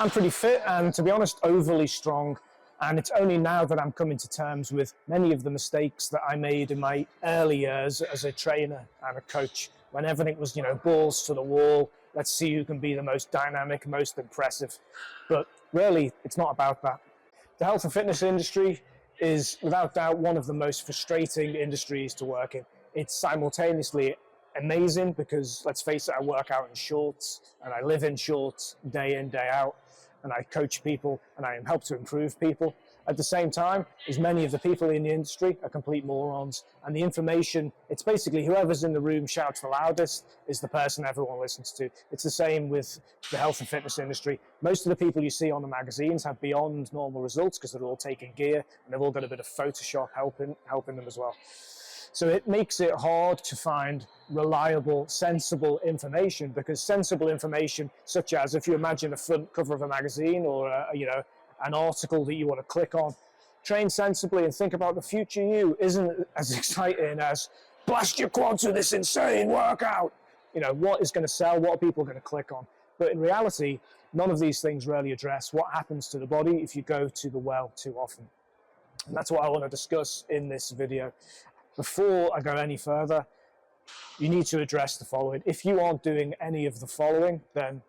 I'm pretty fit and, to be honest, overly strong. And it's only now that I'm coming to terms with many of the mistakes that I made in my early years as a trainer and a coach, when everything was, balls to the wall. Let's see who can be the most dynamic, most impressive. But really, it's not about that. The health and fitness industry is, without doubt, one of the most frustrating industries to work in. It's simultaneously amazing because, let's face it, I work out in shorts and I live in shorts day in, day out, and I coach people and I help to improve people. At the same time, as many of the people in the industry are complete morons, and the information, it's basically whoever's in the room shouts the loudest is the person everyone listens to. It's the same with the health and fitness industry. Most of the people you see on the magazines have beyond normal results because they're all taking gear and they've all got a bit of Photoshop helping them as well. So it makes it hard to find reliable, sensible information, because sensible information, such as if you imagine a front cover of a magazine or an article that you want to click on, train sensibly and think about the future you isn't as exciting as blast your quads with this insane workout. What is going to sell? What are people going to click on? But in reality, none of these things really address what happens to the body if you go to the well too often. And that's what I want to discuss in this video. Before I go any further, you need to address the following. If you aren't doing any of the following, then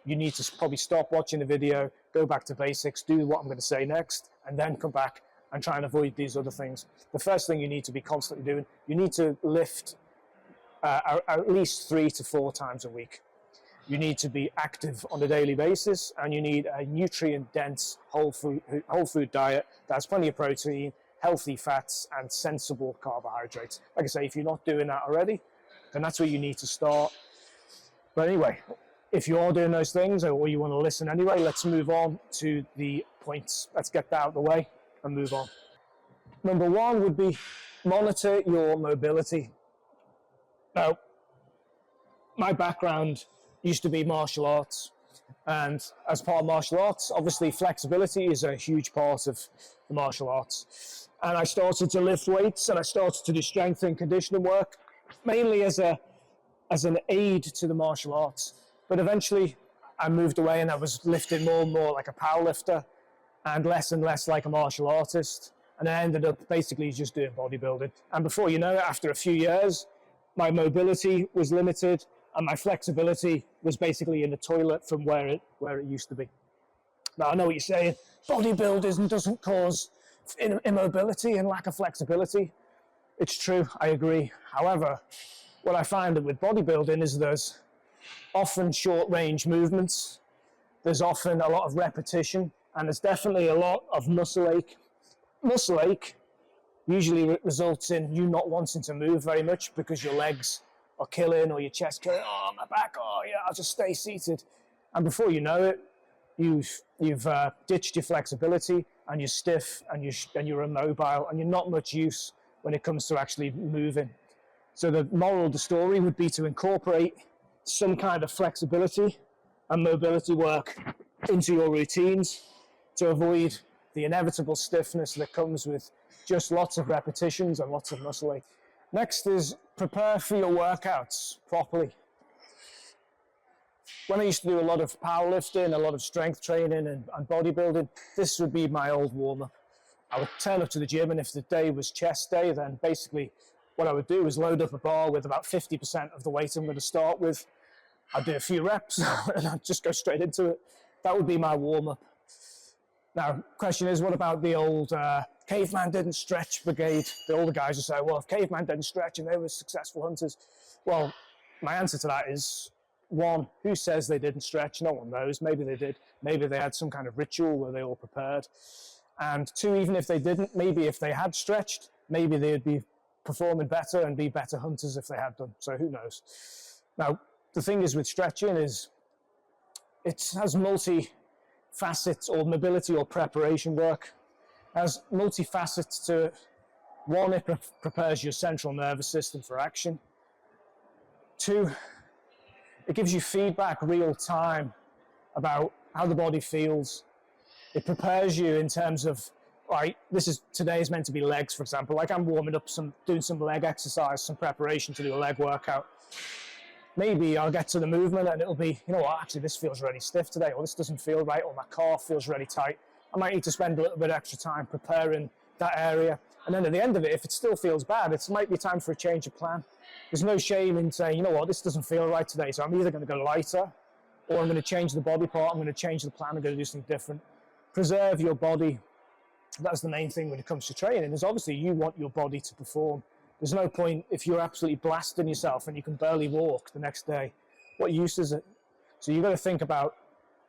you need to probably stop watching the video, go back to basics, do what I'm going to say next, and then come back and try and avoid these other things. The first thing you need to be constantly doing, you need to lift at least 3 to 4 times a week. You need to be active on a daily basis, and you need a nutrient-dense whole food diet that has plenty of protein, healthy fats, and sensible carbohydrates. Like I say, if you're not doing that already, then that's where you need to start. But anyway, if you are doing those things or you want to listen anyway, let's move on to the points. Let's get that out of the way and move on. Number 1 would be monitor your mobility. Now, my background used to be martial arts, and as part of martial arts, obviously flexibility is a huge part of the martial arts. And I started to lift weights and I started to do strength and conditioning work, mainly as an aid to the martial arts. But eventually I moved away and I was lifting more and more like a power lifter and less like a martial artist. And I ended up basically just doing bodybuilding. And before you know it, after a few years, my mobility was limited and my flexibility was basically in the toilet from where it used to be. Now, I know what you're saying. Bodybuilding doesn't cause immobility and lack of flexibility. It's true, I agree. However, what I find that with bodybuilding is there's often short range movements, there's often a lot of repetition, and there's definitely a lot of muscle ache. Muscle ache usually results in you not wanting to move very much because your legs are killing or your chest killing. Oh, my back, oh yeah, I'll just stay seated. And before you know it, you've ditched your flexibility and you're stiff and you're immobile and you're not much use when it comes to actually moving. So the moral of the story would be to incorporate some kind of flexibility and mobility work into your routines to avoid the inevitable stiffness that comes with just lots of repetitions and lots of muscle ache. Next is prepare for your workouts properly. When I used to do a lot of powerlifting, a lot of strength training and bodybuilding, this would be my old warm-up. I would turn up to the gym, and if the day was chest day, then basically what I would do is load up a bar with about 50% of the weight I'm going to start with. I'd do a few reps and I'd just go straight into it. That would be my warm-up. Now, question is, what about the old caveman didn't stretch brigade? The older guys will say, well, if caveman didn't stretch and they were successful hunters. Well, my answer to that is, 1, who says they didn't stretch? No one knows. Maybe they did. Maybe they had some kind of ritual where they all prepared. And 2, even if they didn't, maybe if they had stretched, maybe they'd be performing better and be better hunters if they had done. So who knows? Now, the thing is with stretching is it has multi-facets or mobility or preparation work. It has multi-facets to it. 1, it prepares your central nervous system for action. 2, it gives you feedback real time about how the body feels. It prepares you in terms of, right, today is meant to be legs, for example. Like I'm warming up doing some leg exercise, some preparation to do a leg workout. maybe I'll get to the movement and it'll be, you know what, actually this feels really stiff today, or this doesn't feel right, or my calf feels really tight. I might need to spend a little bit extra time preparing that area. And then at the end of it, if it still feels bad, it might be time for a change of plan. There's no shame in saying, you know what, this doesn't feel right today, so I'm either going to go lighter, or I'm going to change the body part, I'm going to change the plan, I'm going to do something different. Preserve your body. That's the main thing when it comes to training, is obviously you want your body to perform. There's no point if you're absolutely blasting yourself and you can barely walk the next day. What use is it? So you've got to think about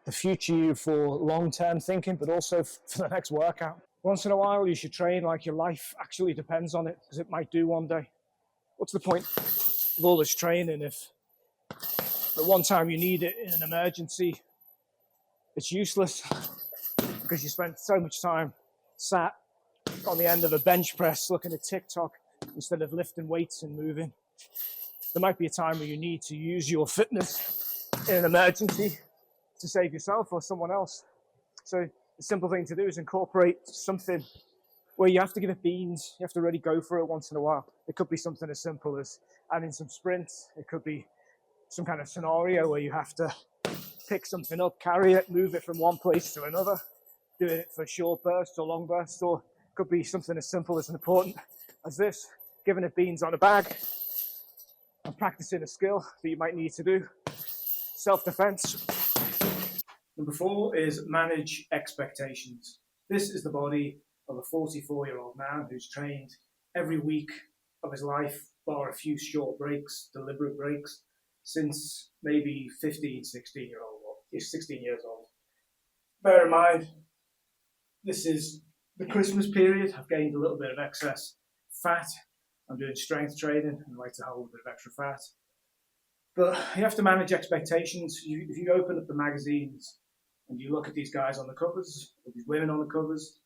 the future you for long-term thinking, but also for the next workout. Once in a while, you should train like your life actually depends on it, because it might do one day. What's the point of all this training if the one time you need it in an emergency, it's useless because you spent so much time sat on the end of a bench press looking at TikTok instead of lifting weights and moving. There might be a time where you need to use your fitness in an emergency to save yourself or someone else. So the simple thing to do is incorporate something where you have to give it beans. You have to really go for it once in a while. It could be something as simple as adding some sprints. It could be some kind of scenario where you have to pick something up, carry it, move it from one place to another, doing it for short bursts or long bursts, or it could be something as simple as important as this, giving it beans on a bag and practicing a skill that you might need to do. Self-defense. Number 4 is manage expectations. This is the body of a 44-year-old man who's trained every week of his life, bar a few short breaks, deliberate breaks, since maybe 15, 16-year-old, or he's 16 years old. Bear in mind, this is the Christmas period. I've gained a little bit of excess fat. I'm doing strength training and I like to hold a bit of extra fat. But you have to manage expectations. If you open up the magazines and you look at these guys on the covers, or these women on the covers,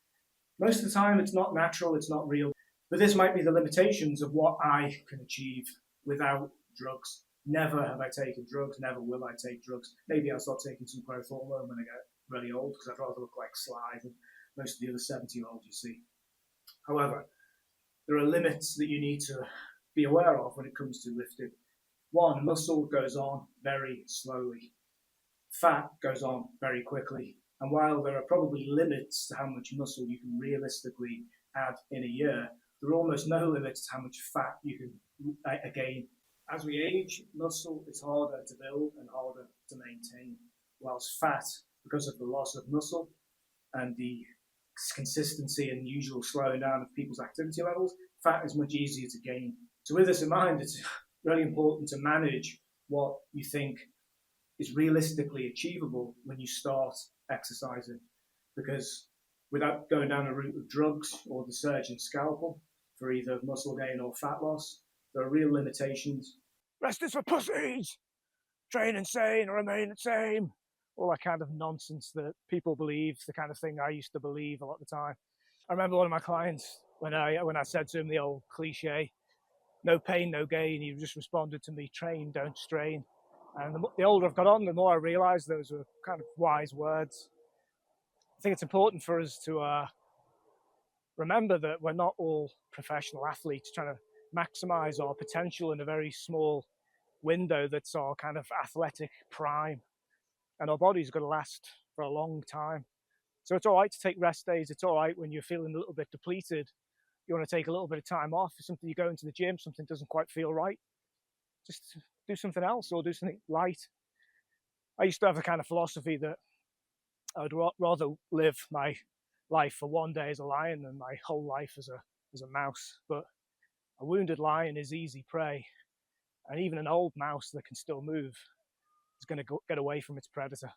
most of the time it's not natural, it's not real. But this might be the limitations of what I can achieve without drugs. Never have I taken drugs, never will I take drugs. Maybe I'll start taking some growth hormone when I get really old, because I'd rather look like Sly than most of the other 70-year-olds you see. However, there are limits that you need to be aware of when it comes to lifting. 1, muscle goes on very slowly. Fat goes on very quickly. And while there are probably limits to how much muscle you can realistically add in a year, there are almost no limits to how much fat you can gain. As we age, muscle is harder to build and harder to maintain, whilst fat, because of the loss of muscle and the consistency and usual slowing down of people's activity levels, fat is much easier to gain. So with this in mind, it's really important to manage what you think is realistically achievable when you start exercising, because without going down a route of drugs or the surgeon's scalpel for either muscle gain or fat loss, there are real limitations. Rest is for pussies! Train insane or remain the same. All that kind of nonsense that people believe, the kind of thing I used to believe a lot of the time. I remember one of my clients, when I said to him the old cliche, no pain, no gain, he just responded to me, train, don't strain. And the older I've got on, the more I realised those were kind of wise words. I think it's important for us to remember that we're not all professional athletes trying to maximise our potential in a very small window that's our kind of athletic prime. And our body's got to last for a long time. So it's all right to take rest days. It's all right when you're feeling a little bit depleted. You want to take a little bit of time off. If something you go into the gym, something doesn't quite feel right, just do something else or do something light. I used to have a kind of philosophy that I would rather live my life for one day as a lion than my whole life as a mouse. But a wounded lion is easy prey, and even an old mouse that can still move is going to get away from its predator.